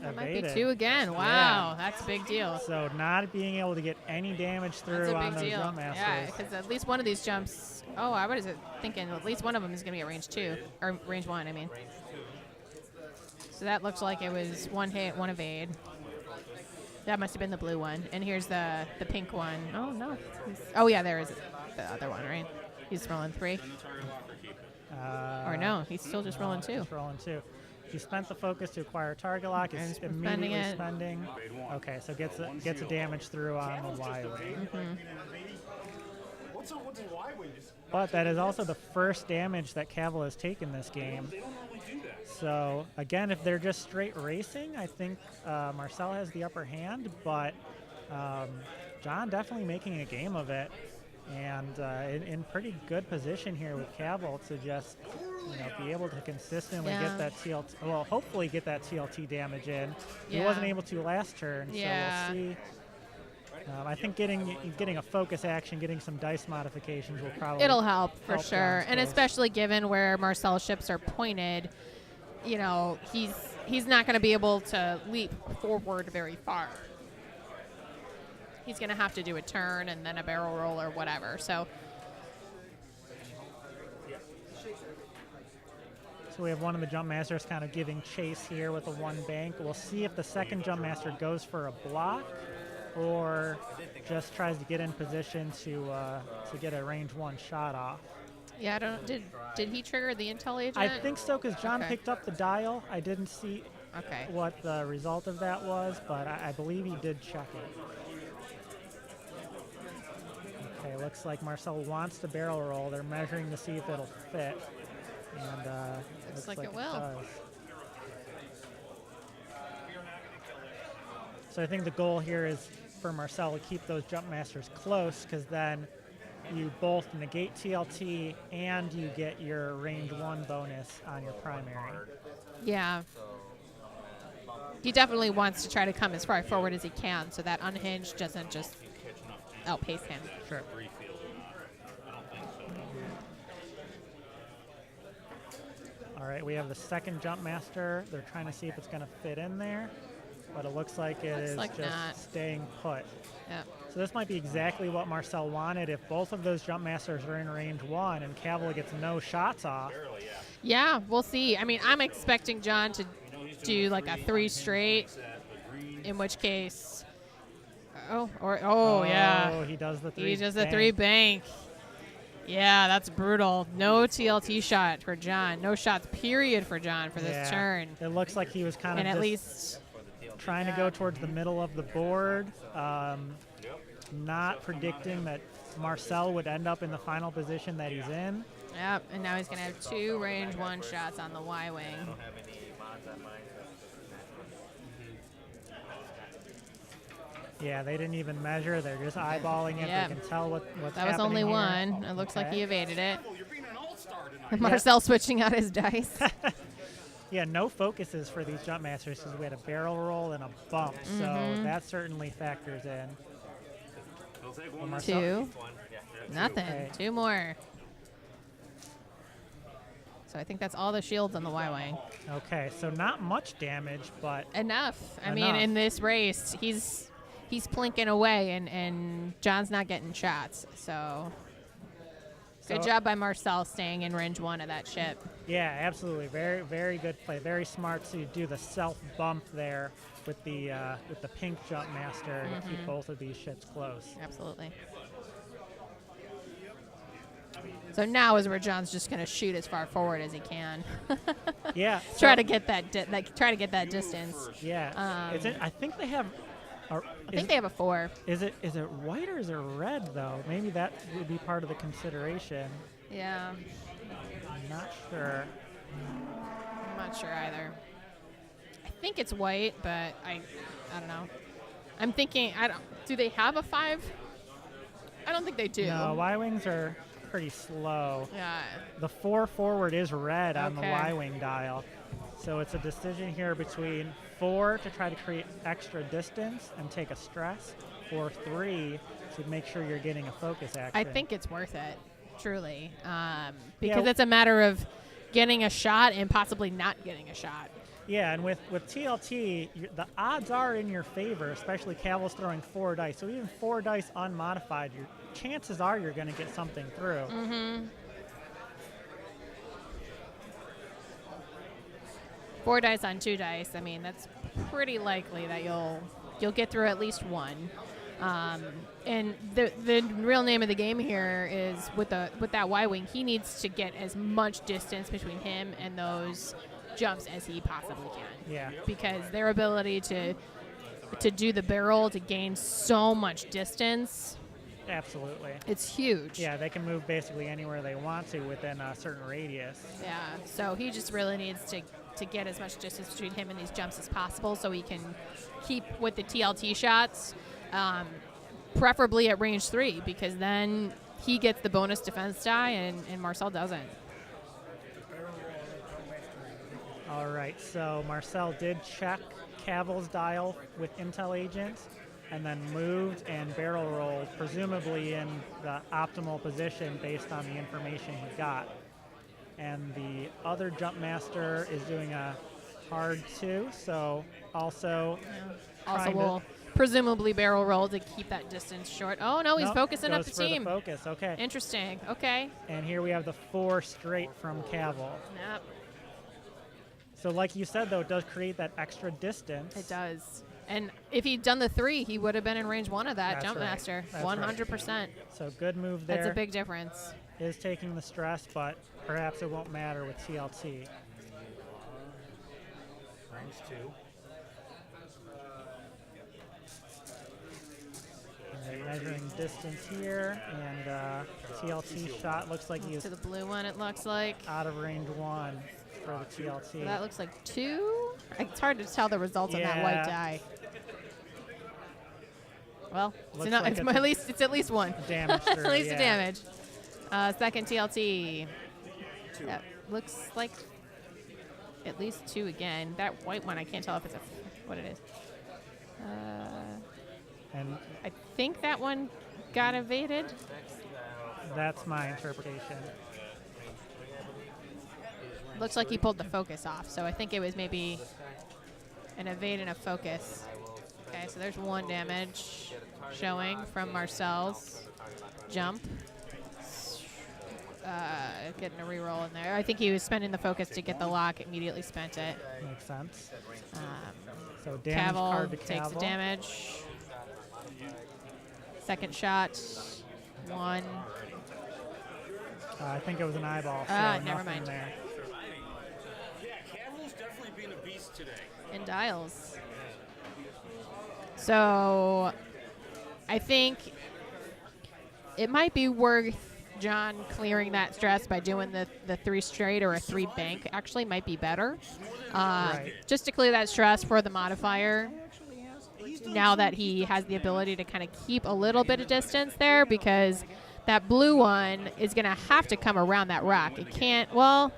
That Evaded. might be 2 again. Wow, that's a big deal. So not being able to get any damage through on those jump masters. Yeah, because at least one of these jumps. Oh, I was thinking at least one of them is going to be at range 2 or range 1. I mean. So that looks like it was 1 hit, 1 evade. That must have been the blue one. And here's the pink one. Oh, no. Oh, yeah, there is the other one, right? He's rolling 3. Or no, he's still just rolling 2. Just rolling 2. He spent the focus to acquire target lock. He's immediately spending. Okay, so gets a damage through on the Y-wing. Mm-hmm. What's a Y-wing? But that is also the first damage that Cavill has taken this game. So, again, if they're just straight racing, I think Marcel has the upper hand, but John definitely making a game of it, and in pretty good position here with Cavill to just be able to consistently get that TLT, well, hopefully get that TLT damage in. He wasn't able to last turn, so we'll see. I think getting a focus action, getting some dice modifications will probably help for sure, and especially given where Marcel's ships are pointed. He's not going to be able to leap forward very far. He's going to have to do a turn and then a barrel roll or whatever. So we have one of the jump masters kind of giving chase here with a 1 bank. We'll see if the second jump master goes for a block or just tries to get in position to get a range 1 shot off. Yeah, I don't. Did he trigger the intel agent? I think so, because John picked up the dial. I didn't see what the result of that was, but I believe he did check it. Okay, looks like Marcel wants to barrel roll. They're measuring to see if it'll fit, and looks like it will. Does. So I think the goal here is for Marcel to keep those jump masters close, because then you both negate TLT and you get your range 1 bonus on your primary. Yeah. He definitely wants to try to come as far forward as he can so that unhinged doesn't just outpace him. Sure. All right, we have the second jump master. They're trying to see if it's going to fit in there, but it looks like it is like just not. staying put. Yep. So this might be exactly what Marcel wanted if both of those jump masters are in range 1 and Cavill gets no shots off. Yeah, we'll see. I mean, I'm expecting John to do like a 3 straight, in which case, yeah, he does the 3. He does the 3 bank. Yeah, that's brutal. No TLT shot for John. No shots, period, for John for this turn. It looks like he was kind of at just least trying to go towards the middle of the board, not predicting that Marcel would end up in the final position that he's in. Yep, and now he's going to have 2 range 1 shots on the Y-wing. Yeah, they didn't even measure. They're just eyeballing it. Yep. They can tell what's happening. That was only here. 1. It looks like he evaded it. You're being an all-star tonight. Marcel switching out his dice. Yeah, no focuses for these jump masters because we had a barrel roll and a bump, so that certainly factors in. Marcel? 2. Nothing. Okay. 2 more. So I think that's all the shields on the Y-wing. Okay, so not much damage, but Enough. I mean, in this race, he's plinking away, and John's not getting shots. So good job by Marcel staying in range 1 of that ship. yeah, absolutely. Very, very good play. Very smart to do the self bump there with the pink jump master to keep both of these ships close. Absolutely. So now is where John's just going to shoot as far forward as he can. Yeah. Try to get that distance. Yeah. I think they have. I think they have a 4. Is it white or is it red though? Maybe that would be part of the consideration. Yeah. I'm not sure. I'm not sure either. I think it's white, but I don't know. I'm thinking do they have a 5? I don't think they do. No, Y-wings are pretty slow. Yeah. The 4 forward is red on the Okay. Y-wing dial. So it's a decision here between 4 to try to create extra distance and take a stress, or 3 to make sure you're getting a focus action. I think it's worth it, truly, because it's a matter of getting a shot and possibly not getting a shot. Yeah, and with TLT, the odds are in your favor, especially Cavill's throwing 4 dice. So even 4 dice unmodified, your chances are you're going to get something through. Mm-hmm. 4 dice on 2 dice. I mean, that's pretty likely that you'll get through at least 1. And the real name of the game here is with that Y-wing, he needs to get as much distance between him and those jumps as he possibly can. Yeah. Because their ability to do the barrel to gain so much distance, Absolutely. it's huge. Yeah, they can move basically anywhere they want to within a certain radius. Yeah, so he just really needs to get as much distance between him and these jumps as possible so he can keep with the TLT shots, preferably at range 3, because then he gets the bonus defense die and Marcel doesn't. All right, so Marcel did check Cavill's dial with Intel agent and then moved and barrel rolled, presumably in the optimal position based on the information he got. And the other jump master is doing a hard 2, so also Also will presumably barrel roll to keep that distance short. Oh, no, he's focusing up the team. For the focus, okay. Interesting. Okay. And here we have the 4 straight from Cavill. Yep, So like you said, though, it does create that extra distance. it does. And if he'd done the 3, he would have been in range 1 of that That's jump right. master. That's 100%. So good move there. That's a big difference. Is taking the stress, but perhaps it won't matter with TLT. Range 2. And they're measuring distance here, and TLT shot looks like he's To the blue one, it looks like. out of range 1 for the TLT. So that looks like 2. It's hard to tell the results on that white Yeah. die. Well, Looks not, like it's it's at least one. damage At through, least yeah. a damage. Second TLT. That looks like at least 2 again. That white one, I can't tell if it's what it is. And I think that one got evaded. that's my interpretation. Looks like he pulled the focus off, so I think it was maybe an evade and a focus. Okay, so there's 1 damage showing from Marcel's jump. Getting a reroll in there. I think he was spending the focus to get the lock, immediately spent it. Makes sense. So damage card to Cavill takes the Cavill. damage. Second shot, 1. I think it was an eyeball. So Never nothing mind. there. Yeah, Cavill's definitely being a beast today. And dials. So I think it might be worth John clearing that stress by doing the 3 straight or a 3 bank. Actually might be better. Right. Just to clear that stress for the modifier. Now that he has the ability to kind of keep a little bit of distance there, because that blue one is going to have to come around that rock. It can't, well,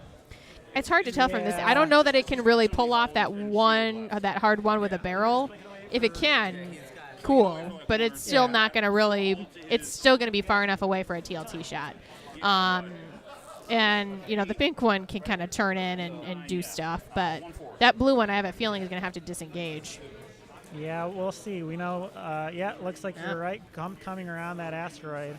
it's hard to tell from this. I don't know that it can really pull off that that hard one with a barrel. If it can, cool, but it's still not going to really, it's still going to be far enough away for a TLT shot. And, you know, the pink one can kind of turn in and do stuff, but that blue one I have a feeling is going to have to disengage. Yeah, we'll see. We know, yeah, looks like you're right, coming around that asteroid.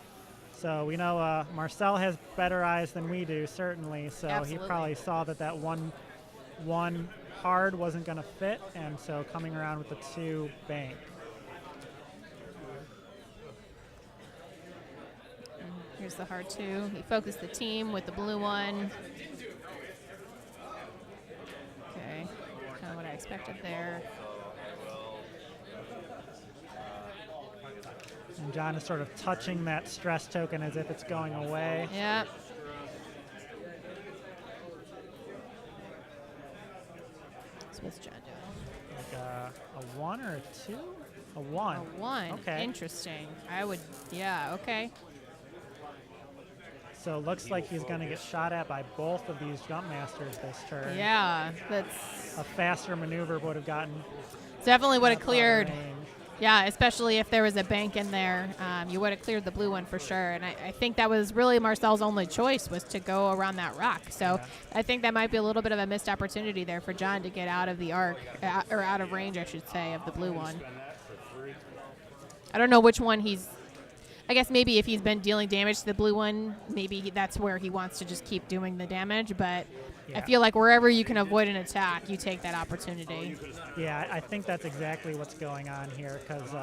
So we know Marcel has better eyes than we do, certainly. So Absolutely. he probably saw that one hard wasn't going to fit, and so coming around with the 2 bank. Here's the hard 2. He focused the team with the blue one. Okay, kind of what I expected there. And John is sort of touching that stress token as if it's going away. Yeah. So what's John doing? Like a 1 or a 2? A 1. A 1. Okay. Interesting. I would, yeah, okay. So it looks like he's going to get shot at by both of these jump masters this turn. Yeah, that's A faster maneuver would have gotten definitely would have that far cleared. range. Yeah, especially if there was a bank in there. You would have cleared the blue one for sure. And I think that was really Marcel's only choice, was to go around that rock. So I think that might be a little bit of a missed opportunity there for John to get out of the arc, or out of range, I should say, of the blue one. I don't know which one he's... I guess maybe if he's been dealing damage to the blue one, maybe that's where he wants to just keep doing the damage. But I feel like wherever you can avoid an attack, you take that opportunity. Yeah, I think that's exactly what's going on here, because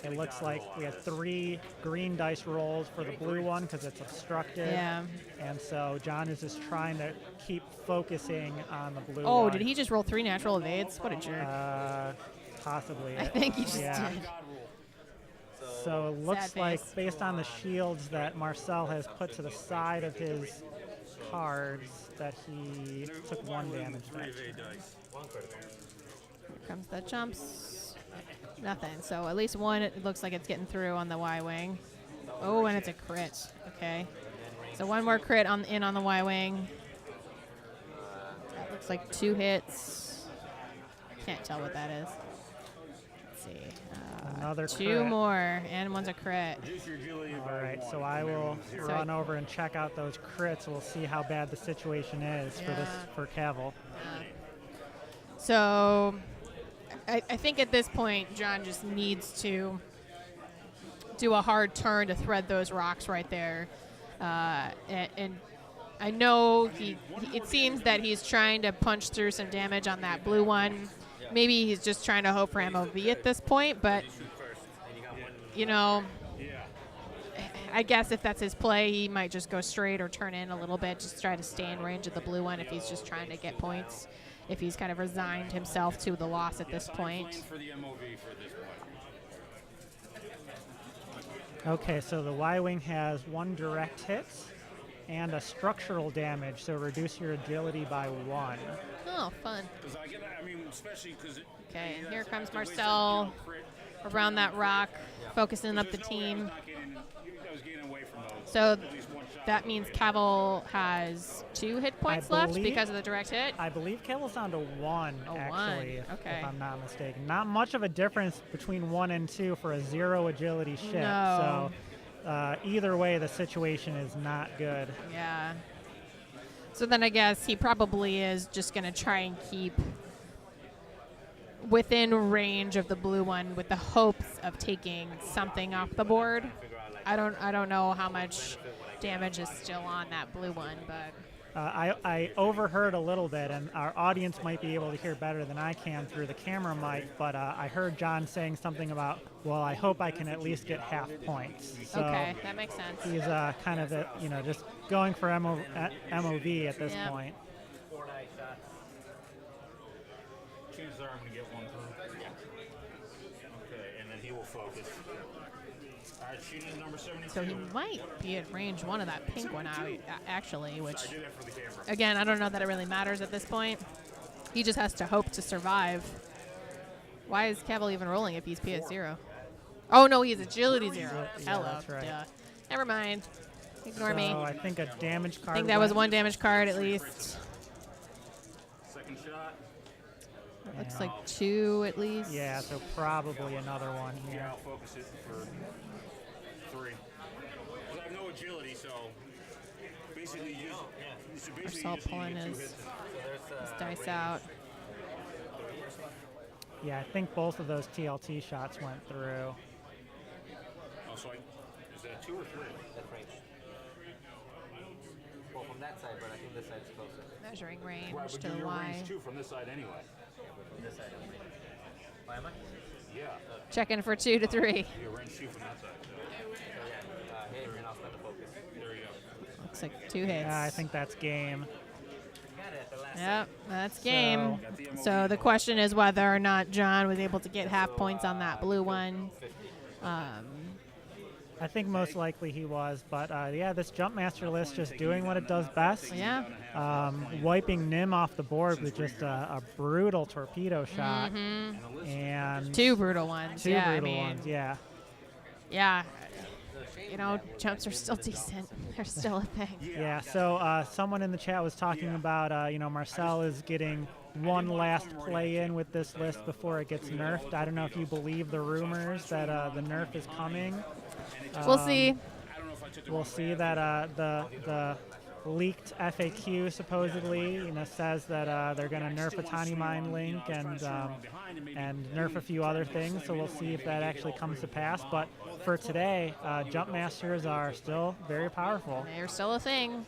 it looks like we had 3 green dice rolls for the blue one because it's obstructed. Yeah. And so John is just trying to keep focusing on the blue one. Oh, did he just roll 3 natural evades? What a jerk. Possibly. I think he just did. So it looks Sad like, face. based on the shields that Marcel has put to the side of his cards, that he took 1 damage that turn. Here comes the jumps. Nothing. So at least 1, it looks like it's getting through on the Y-wing. Oh, and it's a crit. Okay. So 1 more crit on the Y-wing. That looks like 2 hits. Can't tell what that is. Let's see. Another 2 crit. more, and 1's a crit. All right, so I will run over and check out those crits. We'll see how bad the situation is for Cavill. So I think at this point, John just needs to do a hard turn to thread those rocks right there. And I know it seems that he's trying to punch through some damage on that blue one. Maybe he's just trying to hope for MOV at this point, but, you know, I guess if that's his play, he might just go straight or turn in a little bit, just try to stay in range of the blue one if he's just trying to get points, if he's kind of resigned himself to the loss at this point. Okay, so the Y-wing has 1 direct hit and a structural damage, so reduce your agility by 1. Oh, fun. I mean, especially because Okay, and here comes Marcel around that rock, focusing up the There's no way team. I was getting away from those. So At least one shot. that means Cavill has 2 hit points left believe- because of the direct hit. I believe Cavill's down to 1, Oh, actually, 1. Okay. if I'm not mistaken. Not much of a difference between 1 and 2 for a 0 agility ship. No. So either way, the situation is not good. Yeah. So then I guess he probably is just going to try and keep within range of the blue one with the hopes of taking something off the board. I don't know how much damage is still on that blue one, but I overheard a little bit, and our audience might be able to hear better than I can through the camera mic, but I heard John saying something about, well, I hope I can at least get half points. So okay, that makes sense. he's kind of, just going for MOV at this Yep. point. Chances are I'm going to get one through. Okay, and then he will focus. All right, shooting number 72. So he might be at range 1 of that pink one out, actually, which, I did that for the camera. again, I don't know that it really matters at this point. He just has to hope to survive. Why is Cavill even rolling if he's PS0? Oh, no, he's agility 0. Yeah, Hello. that's right. Duh. Never mind. Ignore me. So I think a damage card. I think that was went- 1 damage card at least. Second shot. Looks like 2 at least. Yeah, so probably another one Yeah, here. I'll focus it for 3. I have no agility, so basically you should basically Marcel just pulling need to get 2 his hits. dice out. Yeah, I think both of those TLT shots went through. Oh, so is that 2 or 3? That's range. Well, from that side, but I think this side's closer. Measuring range Right, but to the you're Y. range 2 from this side anyway. From this side, I'm range. Why am I? Yeah, Checking for 2 to 3. you're range 2 from that side. So So yeah, hit and I'll spend the focus. there you go. Looks like 2 hits. I think that's game. Got it at the last Yep, that's game. Got the MOV So the vote. question is whether or not John was able to get half points on that blue one. I think most likely he was, but yeah, this jump master list just doing what it does best. Yeah. Wiping Nim off the board with just a brutal torpedo shot Mm-hmm. and 2 brutal ones. two Yeah, brutal I mean, ones. Yeah, yeah. You know, jumps are still decent. They're still a thing. yeah. So someone in the chat was talking about Marcel is getting one last play in with this list before it gets nerfed. I don't know if you believe the rumors that the nerf is coming. We'll see. We'll see that the leaked FAQ supposedly says that they're going to nerf a Tiny Mind Link and nerf a few other things. So we'll see if that actually comes to pass. But for today, jump masters are still very powerful. They're still a thing.